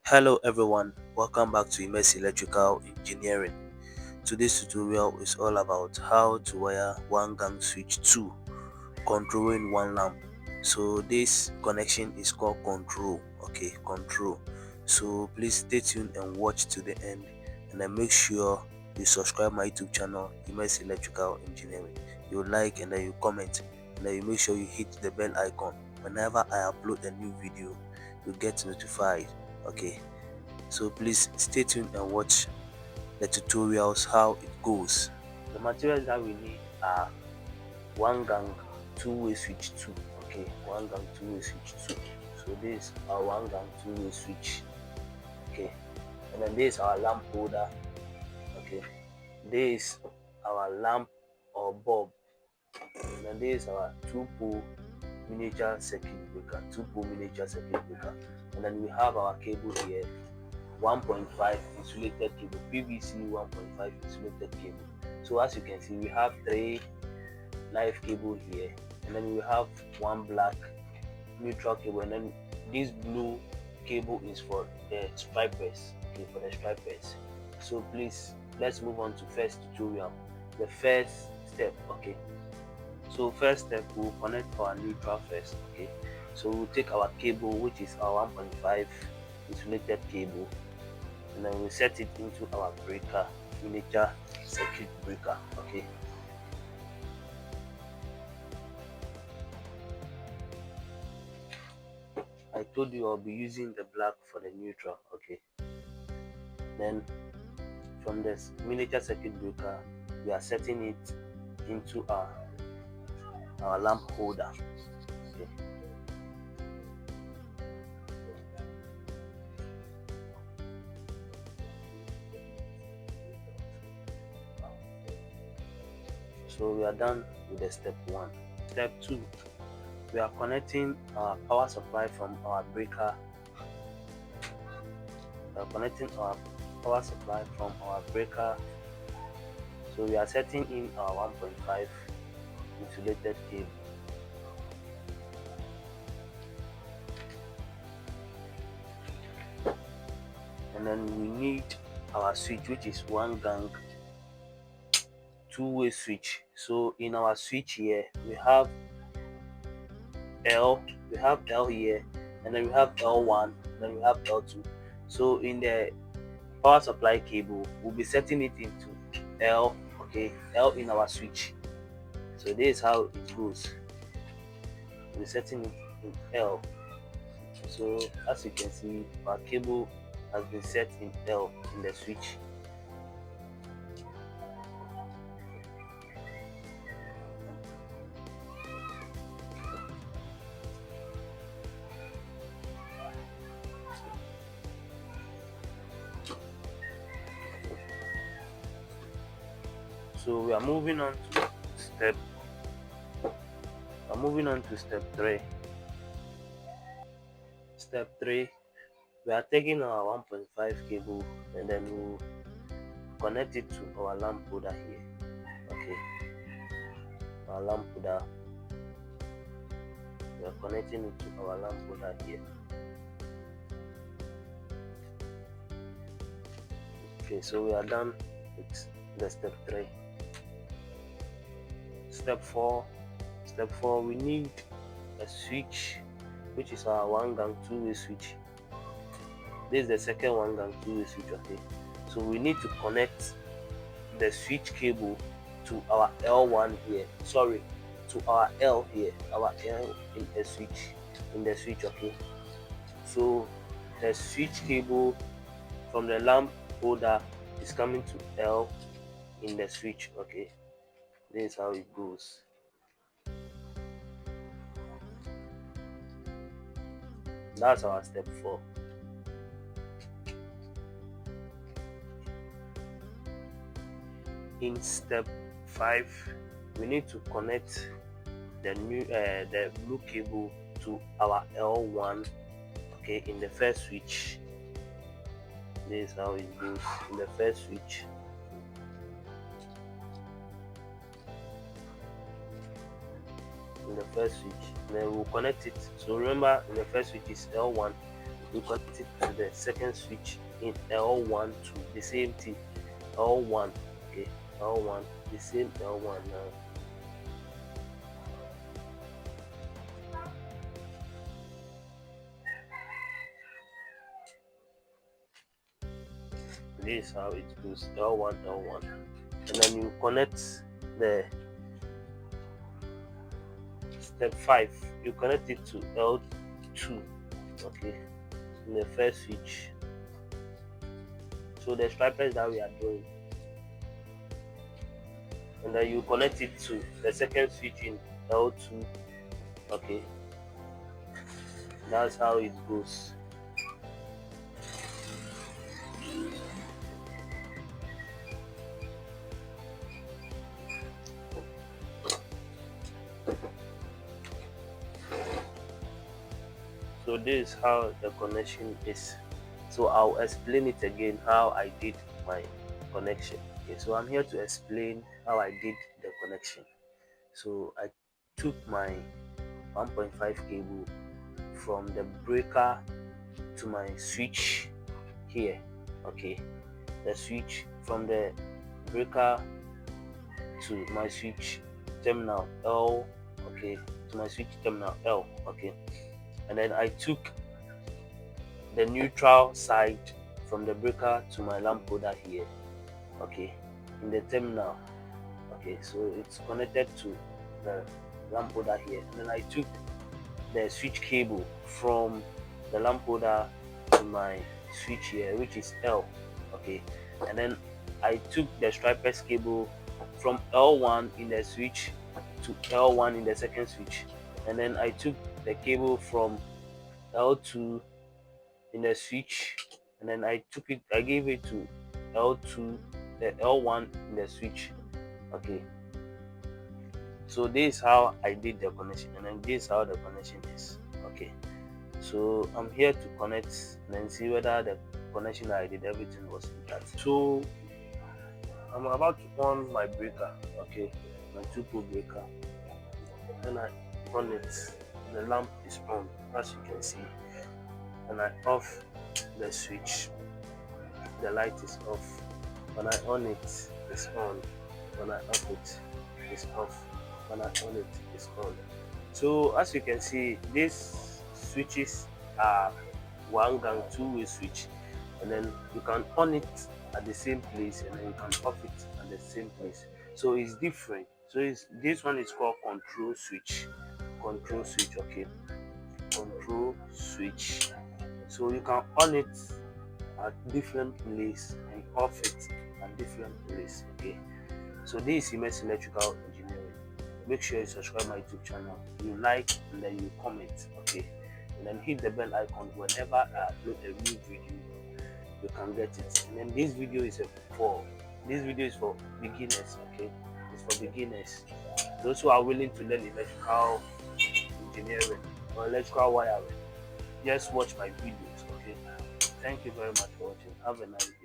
Hello everyone, welcome back to Immerse Electrical Engineering. Today's tutorial is all about how to wire one gang switch to controlling one lamp. So this connection is called control. Control. So please stay tuned and watch to the end, and then make sure you subscribe my YouTube channel Immerse Electrical Engineering. You like and then you comment, and then you make sure you hit the bell icon. Whenever I upload a new video, you get notified. Okay, so please stay tuned and watch the tutorials how it goes. The materials that we need are one gang two-way switch 2. One gang two-way switch 2. So this is our one gang two-way switch. Okay, and then this is our lamp holder. Okay, this is our lamp or bulb, and then this is our two-pole miniature circuit breaker, and then we have our cable here, 1.5 insulated cable, PVC 1.5 insulated cable. So as you can see, we have 3 live cable here, and then we have one black neutral cable, and then this blue cable is for the stripers. So please, let's move on to first tutorial, the first step. So first step, we'll connect our neutral first. So we'll take our cable, which is our 1.5 insulated cable, and then we set it into our breaker, miniature circuit breaker. I told you I'll be using the black for the neutral. Then from this miniature circuit breaker, we are setting it into our lamp holder. So we are done with the step 1. Step 2, we are connecting our power supply from our breaker. So we are setting in our 1.5 insulated cable. And then we need our switch, which is one gang two-way switch. So in our switch here, we have L here, and then we have L1, then we have L2. So in the power supply cable, we'll be setting it into L. L in our switch. So this is how it goes. We're setting it in L. So as you can see, our cable has been set in L in the switch. So we are moving on to step 3. Step 3, we are taking our 1.5 cable, and then we'll connect it to our lamp holder here. Our lamp holder, we are connecting it to our lamp holder here. So we are done with the step 3. Step 4, we need a switch, which is our one gang two-way switch. This is the second one gang two-way switch. So we need to connect the switch cable to our L1 here, to our L here, our L in the switch. So the switch cable from the lamp holder is coming to L in the switch. This is how it goes. That's our step 4. In step 5, we need to connect the blue cable to our L1 in the first switch. This is how it goes in the first switch. Then we'll connect it. So remember, in the first switch is L1, you connect it to the second switch in L1 to the same thing, L1. Okay, L1, the same L1 now. This is how it goes, L1, L1. And then you connect the step 5, you connect it to L2, okay, in the first switch. So the stripers that we are doing, and then you connect it to the second switch in L2, okay. That's how it goes. So this is how the connection is. So I'll explain it again how I did my connection. Okay, so I'm here to explain how I did the connection. So I took my 1.5 cable from the breaker to my switch here. Okay, the switch from the breaker to my switch terminal L. Okay, to my switch terminal L. Okay, and then I took the neutral side from the breaker to my lamp holder here. Okay, in the terminal. Okay, so it's connected to the lamp holder here, and then I took the switch cable from the lamp holder to my switch here, which is L. Okay, and then I took the stripers cable from L1 in the switch to L1 in the second switch, and then I took the cable from L2 in the switch, and then I gave it to L2, the L1 in the switch. Okay, so this is how I did the connection, and then this is how the connection is. Okay, so I'm here to connect and then see whether the connection that I did, everything was intact. So I'm about to on my breaker. Okay, my 2-pole breaker. When I on it, the lamp is on, as you can see. When I off the switch, the light is off. When I on it, it's on. When I off it, it's off. When I on it, it's on. So as you can see, these switches are one gang two-way switch, and then you can on it at the same place, and then you can off it at the same place. So it's different. So this one is called control switch. Control switch, okay. Control switch. So you can on it at different place and off it at different place. Okay. So this is MS Electrical Engineering. Make sure you subscribe my YouTube channel, you like, and then you comment. Okay. And then hit the bell icon whenever I upload a new video, you can get it. And then this video is for beginners. Okay. It's for beginners. Those who are willing to learn electrical engineering or electrical wiring. Just watch my videos. Okay. Thank you very much for watching. Have a nice day.